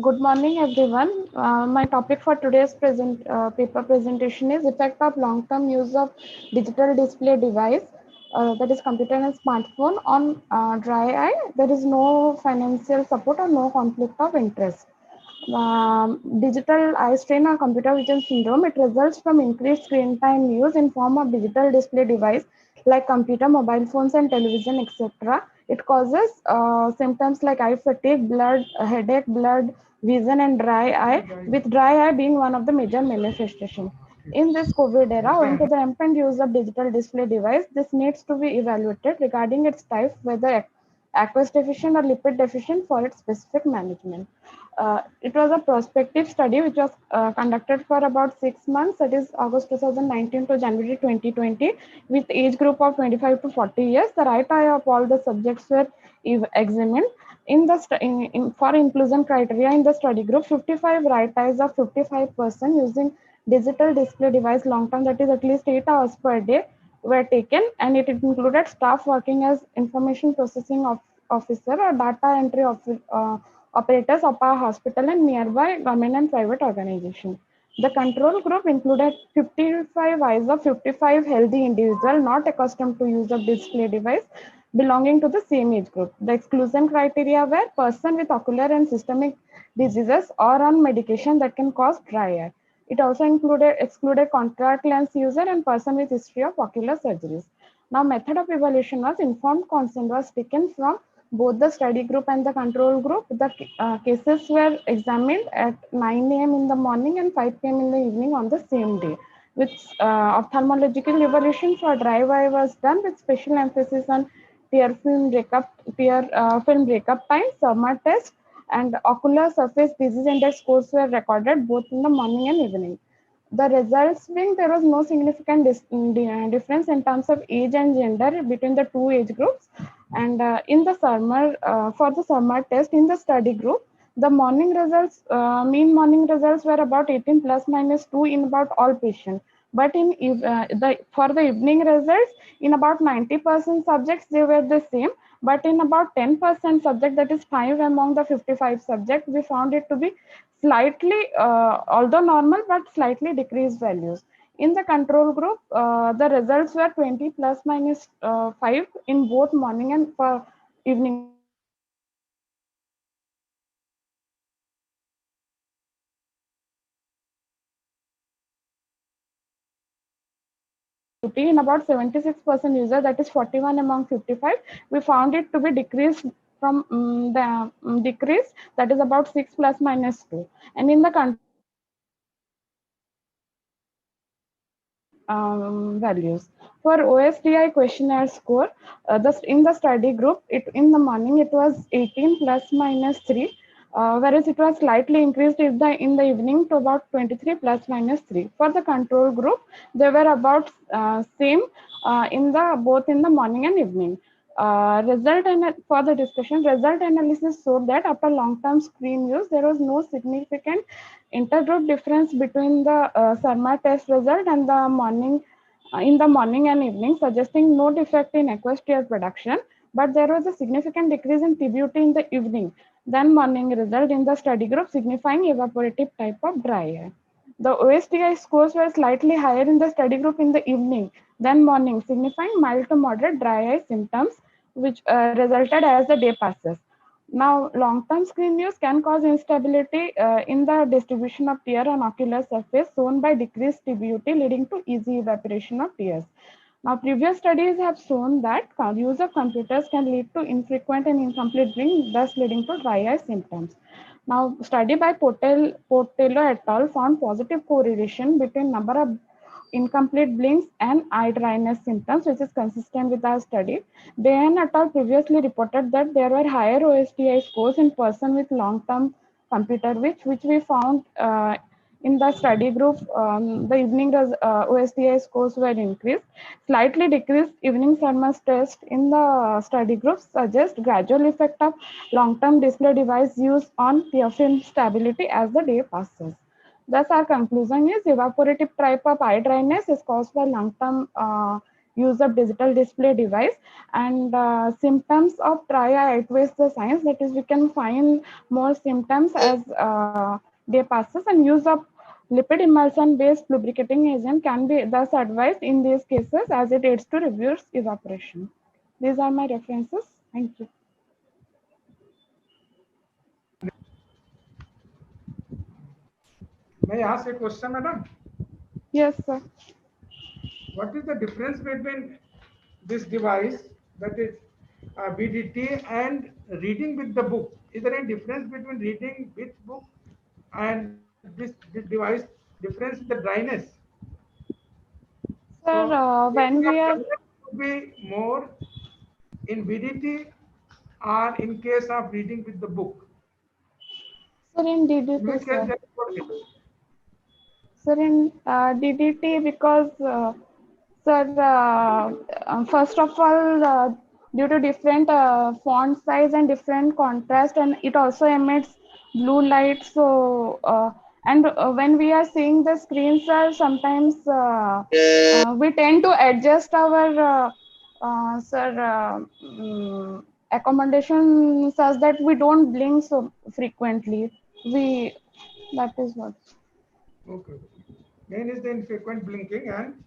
Good morning, everyone. My topic for today's paper presentation is effect of long-term use of digital display device, that is computer and smartphone on dry eye. There is no financial support or no conflict of interest. Digital eye strain or computer vision syndrome, it results from increased screen time use in form of digital display device like computer, mobile phones, and television, etc. It causes symptoms like eye fatigue, blood, headache, blood, vision, and dry eye, with dry eye being one of the major manifestations. In this COVID era, owing to the rampant use of digital display device, this needs to be evaluated regarding its type, whether aqueous deficient or lipid deficient for its specific management. It was a prospective study which was conducted for about 6 months, that is August 2019 to January 2020, with age group of 25 to 40 years. The right eye of all the subjects were examined. For inclusion criteria in the study group, 55 right eyes of 55% using digital display device long term, that is at least 8 hours per day, were taken, and it included staff working as information processing officer or data entry operators of our hospital and nearby government and private organization. The control group included 55 eyes of 55 healthy individuals not accustomed to use of display device belonging to the same age group. The exclusion criteria were person with ocular and systemic diseases or on medication that can cause dry eye. It also excluded contact lens user and person with history of ocular surgeries. Now, method of evaluation was informed consent was taken from both the study group and the control group. The cases were examined at 9 a.m. in the morning and 5 p.m. in the evening on the same day. With ophthalmological evaluation for dry eye was done with special emphasis on tear film breakup time, summer test, and ocular surface disease index scores were recorded both in the morning and evening. The results being there was no significant difference in terms of age and gender between the two age groups. And for the summer test in the study group, the mean morning results were about 18 plus minus 2 in about all patients. But for the evening results, in about 90% subjects, they were the same. But in about 10% subject, that is 5 among the 55 subjects, we found it to be slightly, although normal, but slightly decreased values. In the control group, the results were 20 plus minus 5 in both morning and evening results. But in the study group, it was slightly decreased in terms of TBUT in about 76% users, that is 41 among 55. We found it to be decreased from decreased, that is about 6 plus minus 2. And in the control group, it was slightly increased in terms of values. For OSDI questionnaire score, in the study group, in the morning it was 18 plus minus 3, whereas it was slightly increased in the evening to about 23 plus minus 3. For the control group, they were about same in the both in the morning and evening. For the discussion, result analysis showed that after long-term screen use, there was no significant intergroup difference between the SARMA test result and the morning in the morning and evening, suggesting no defect in aqueous tear production. But there was a significant decrease in TBUT in the evening than morning result in the study group, signifying evaporative type of dry eye. The OSDI scores were slightly higher in the study group in the evening than morning, signifying mild to moderate dry eye symptoms, which resulted as the day passes. Now, long-term screen use can cause instability in the distribution of tear on ocular surface, shown by decreased TBUT, leading to easy evaporation of tears. Now, previous studies have shown that use of computers can lead to infrequent and incomplete blink, thus leading to dry eye symptoms. Now, study by Portello et al. Found positive correlation between number of incomplete blinks and eye dryness symptoms, which is consistent with our study. Dayan et al. Previously reported that there were higher OSDI scores in person with long-term computer, which we found in the study group. The evening OSDI scores were increased. Slightly decreased evening thermal test in the study group suggests gradual effect of long-term display device use on tear film stability as the day passes. Thus, our conclusion is evaporative type of eye dryness is caused by long-term use of digital display device, and symptoms of dry eye outweighs the signs. That is, we can find more symptoms as day passes, and use of lipid emulsion based lubricating agent can be thus advised in these cases as it aids to reduce evaporation. These are my references. Thank you. May I ask a question, madam? Yes, sir. What is the difference between this device, that is BDT, and reading with the book? Is there any difference between reading with book and this device? Difference in the dryness. Sir, So, when we are dryness would be more in BDT or in case of reading with the book. sir in In DDT, which case, sir. that is what it is. Sir, in DDT, because sir, first of all, due to different font size and different contrast, and it also emits blue light. So, and when we are seeing the screens, sir, sometimes we tend to adjust our accommodation such that we don't blink so frequently. We That is what. Okay. Main is the infrequent blinking, and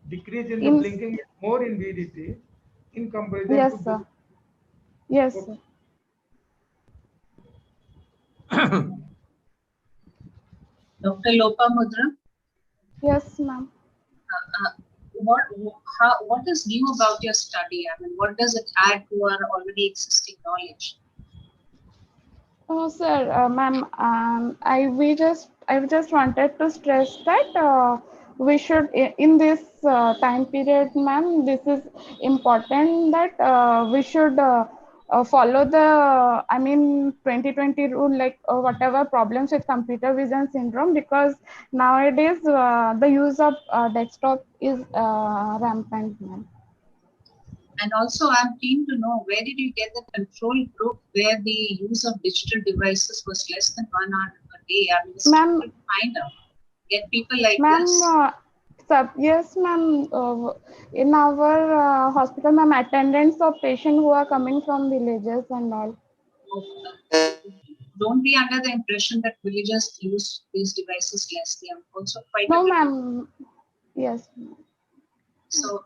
decrease in the In blinking is more in VDT in comparison to Yes, sir. book. Yes, Okay. sir. Dr. Lopamudra, Yes, ma'am. uh, what is new about your study? I mean, what does it add to our already existing knowledge? Oh, sir, ma'am, I just wanted to stress that we should, in this time period, ma'am, this is important that we should follow the, 2020 rule, like whatever problems with computer vision syndrome, because nowadays the use of desktop is rampant, ma'am. And also, I'm keen to know, where did you get the control group where the use of digital devices was less than 1 hour a day? I mean, it's Ma'am, difficult to find out. Get people like Ma'am, this. yes, ma'am. In our hospital, ma'am, attendants of patients who are coming from villages and all. Don't be under the impression that villagers use these devices less. They are also quite No, a bit. ma'am. Yes. Ma'am. So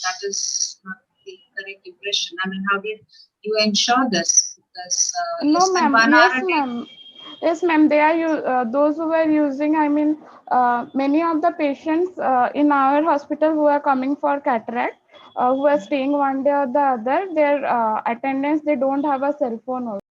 that is not the correct impression. I mean, how did you ensure this? Because No, less than ma'am. 1 hour Yes, a day. ma'am. Yes, ma'am. They are those who were using. Many of the patients in our hospital who are coming for cataract, who are staying one day or the other, their attendants, they don't have a cell phone also.